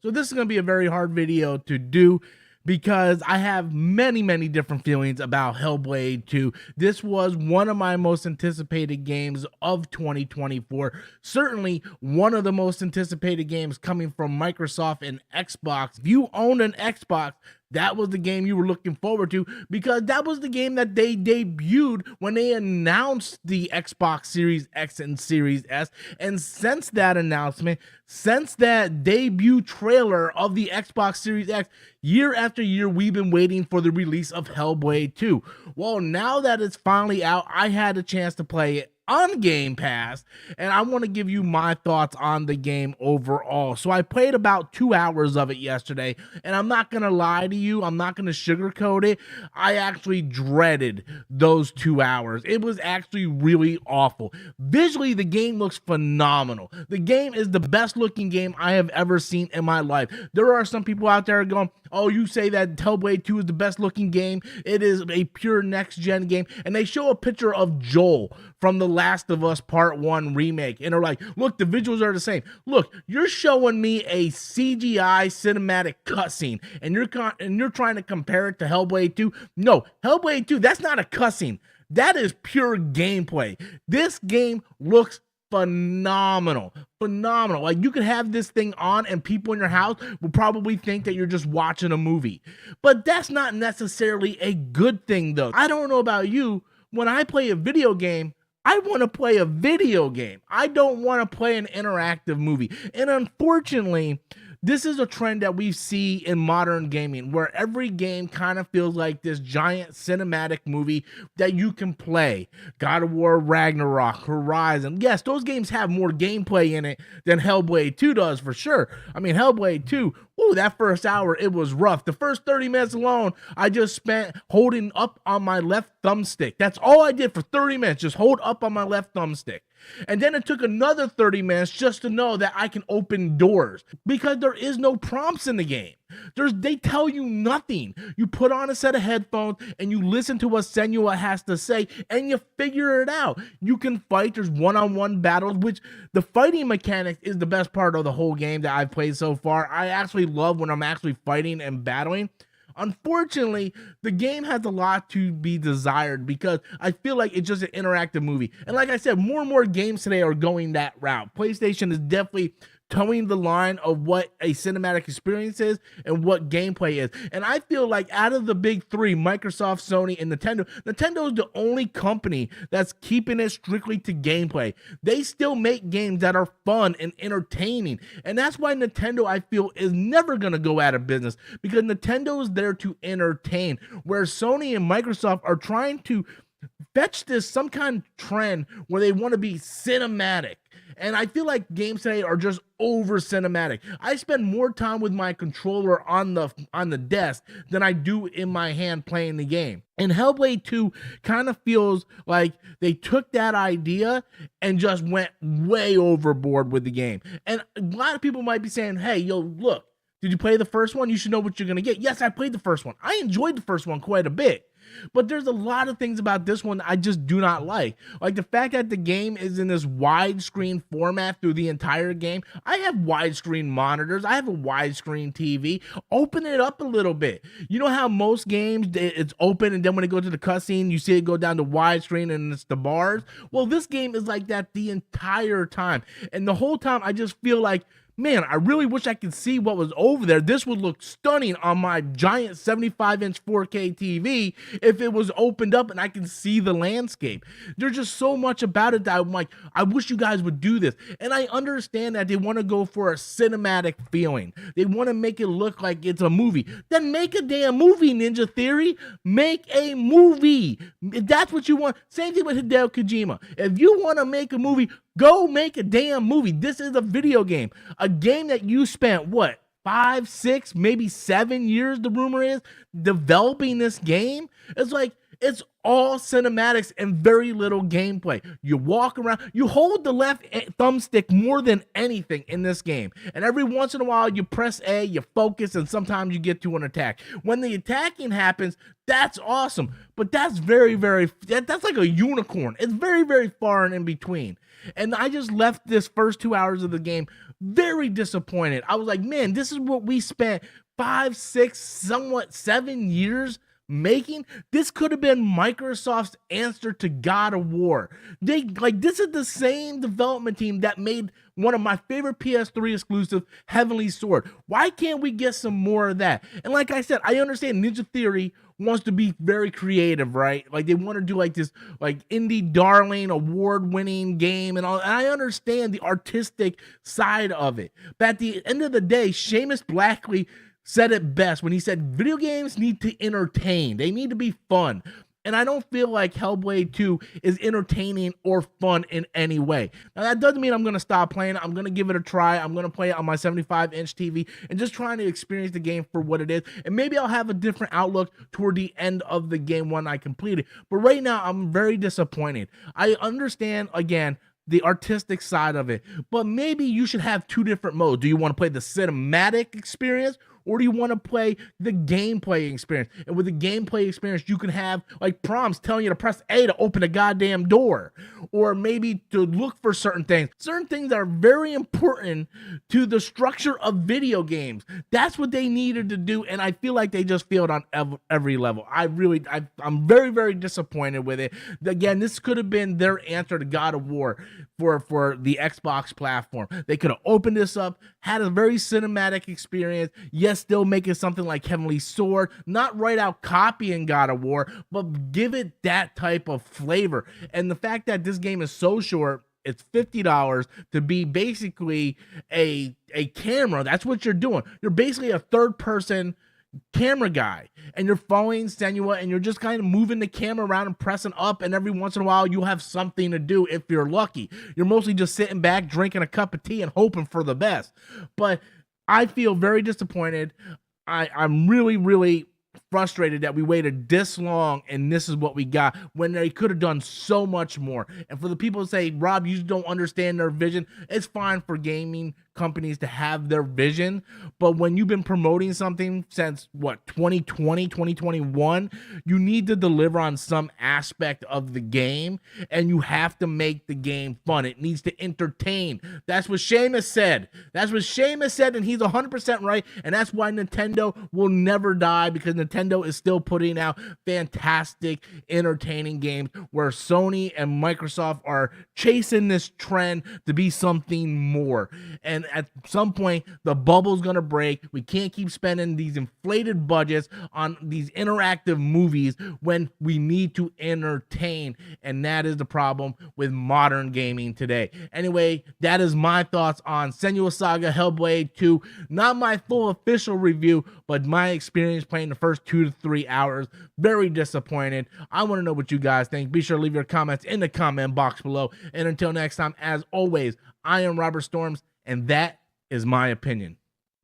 So this is going to be a very hard video to do because I have many different feelings about Hellblade 2. This was one of my most anticipated games of 2024. Certainly one of the most anticipated games coming from Microsoft and Xbox. If you own an Xbox, that was the game you were looking forward to because that was the game that they debuted when they announced the Xbox Series X and Series S. And since that announcement, since that debut trailer of the Xbox Series X, year after year, we've been waiting for the release of Hellblade 2. Well, now that it's finally out, I had a chance to play it on Game Pass, and I want to give you my thoughts on the game overall. So I played about 2 hours of it yesterday, and I'm not going to lie to you, I'm not going to sugarcoat it. I actually dreaded those 2 hours. It was actually really awful. Visually, the game looks phenomenal. The game is the best looking game I have ever seen in my life. There are some people out there going, oh, you say that Hellblade 2 is the best looking game. It is a pure next gen game. And they show a picture of Joel from The Last of Us Part 1 remake. And they're like, look, the visuals are the same. Look, you're showing me a CGI cinematic cutscene and you're trying to compare it to Hellblade 2. No, Hellblade 2, that's not a cutscene. That is pure gameplay. This game looks phenomenal. Like, you could have this thing on and people in your house will probably think that you're just watching a movie. But that's not necessarily a good thing, though. I don't know about you. When I play a video game, I want to play a video game. I don't want to play an interactive movie. And unfortunately, this is a trend that we see in modern gaming where every game kind of feels like this giant cinematic movie that you can play. God of War, Ragnarok, Horizon. Yes, those games have more gameplay in it than Hellblade 2 does for sure. I mean, Hellblade 2, ooh, that first hour, it was rough. The first 30 minutes alone, I just spent holding up on my left thumbstick. That's all I did for 30 minutes, just hold up on my left thumbstick. And then it took another 30 minutes just to know that I can open doors because there is no prompts in the game. They tell you nothing. You put on a set of headphones and you listen to what Senua has to say and you figure it out. You can fight. There's one-on-one battles, which the fighting mechanic is the best part of the whole game that I've played so far. I actually love when I'm actually fighting and battling. Unfortunately, the game has a lot to be desired because I feel like it's just an interactive movie. And like I said, more and more games today are going that route. PlayStation is definitely towing the line of what a cinematic experience is and what gameplay is. And I feel like out of the big three, Microsoft, Sony, and Nintendo is the only company that's keeping it strictly to gameplay. They still make games that are fun and entertaining. And that's why Nintendo, I feel, is never going to go out of business because Nintendo is there to entertain, where Sony and Microsoft are trying to fetch this some kind of trend where they want to be cinematic. And I feel like games today are just over cinematic. I spend more time with my controller on the desk than I do in my hand playing the game. And Hellblade 2 kind of feels like they took that idea and just went way overboard with the game. And a lot of people might be saying, hey, yo, look, did you play the first one? You should know what you're going to get. Yes, I played the first one. I enjoyed the first one quite a bit. But there's a lot of things about this one I just do not like. Like the fact that the game is in this widescreen format through the entire game. I have widescreen monitors. I have a widescreen TV. Open it up a little bit. You know how most games, it's open and then when it goes to the cutscene, you see it go down to widescreen and it's the bars? Well, this game is like that the entire time. And the whole time I just feel like, man, I really wish I could see what was over there. This would look stunning on my giant 75-inch 4K TV if it was opened up and I can see the landscape. There's just so much about it that I'm like, I wish you guys would do this. And I understand that they want to go for a cinematic feeling. They want to make it look like it's a movie. Then make a damn movie, Ninja Theory. Make a movie. If that's what you want. Same thing with Hideo Kojima. If you want to make a movie, go make a damn movie. This is a video game. A game that you spent, what, 5, 6, maybe 7 years, the rumor is, developing this game. It's like, It's all cinematics and very little gameplay. You walk around, you hold the left thumbstick more than anything in this game. And every once in a while, you press A, you focus, and sometimes you get to an attack. When the attacking happens, that's awesome. But that's that's like a unicorn. It's very, very far and in between. And I just left this first 2 hours of the game very disappointed. I was like, man, this is what we spent 5, 6, somewhat 7 years making. This could have been Microsoft's answer to God of War. This is the same development team that made one of my favorite PS3 exclusive, Heavenly Sword. Why can't we get some more of that? And like I said, I understand Ninja Theory wants to be very creative, right? Like they want to do like this like indie darling award-winning game and all. And I understand the artistic side of it. But at the end of the day, Seamus Blackley said it best when he said video games need to entertain. They need to be fun. And I don't feel like Hellblade 2 is entertaining or fun in any way. Now, that doesn't mean I'm going to stop playing it. I'm going to give it a try. I'm going to play it on my 75-inch TV and just trying to experience the game for what it is. And maybe I'll have a different outlook toward the end of the game when I complete it. But right now, I'm very disappointed. I understand, again, the artistic side of it, but maybe you should have two different modes. Do you want to play the cinematic experience, or do you want to play the gameplay experience? And with the gameplay experience, you can have like prompts telling you to press A to open a goddamn door, or maybe to look for certain things. Certain things that are very important to the structure of video games. That's what they needed to do, and I feel like they just failed on every level. I'm very, very disappointed with it. Again, this could have been their answer to God of War for the Xbox platform. They could have opened this up, had a very cinematic experience. Yes, still make it something like Heavenly Sword, not right out copying God of War, but give it that type of flavor. And the fact that this game is so short, it's $50 to be basically a camera. That's what you're doing. You're basically a third person camera guy, and you're following Senua, and you're just kind of moving the camera around and pressing up, and every once in a while you'll have something to do if you're lucky. You're mostly just sitting back drinking a cup of tea and hoping for the best. But I feel very disappointed. I'm really, really frustrated that we waited this long and this is what we got when they could have done so much more. And for the people to say, Rob, you don't understand their vision, it's fine for gaming companies to have their vision, but when you've been promoting something since 2020, 2021, you need to deliver on some aspect of the game, and you have to make the game fun. It needs to entertain. That's what Seamus said. And he's 100% right, and that's why Nintendo will never die, because Nintendo is still putting out fantastic, entertaining games, where Sony and Microsoft are chasing this trend to be something more. And at some point, the bubble's gonna break. We can't keep spending these inflated budgets on these interactive movies when we need to entertain, and that is the problem with modern gaming today. Anyway, that is my thoughts on Senua Saga Hellblade 2. Not my full official review, but my experience playing the first 2 to 3 hours. Very disappointed. I want to know what you guys think. Be sure to leave your comments in the comment box below. And until next time, as always, I am Robert Storms, and that is my opinion.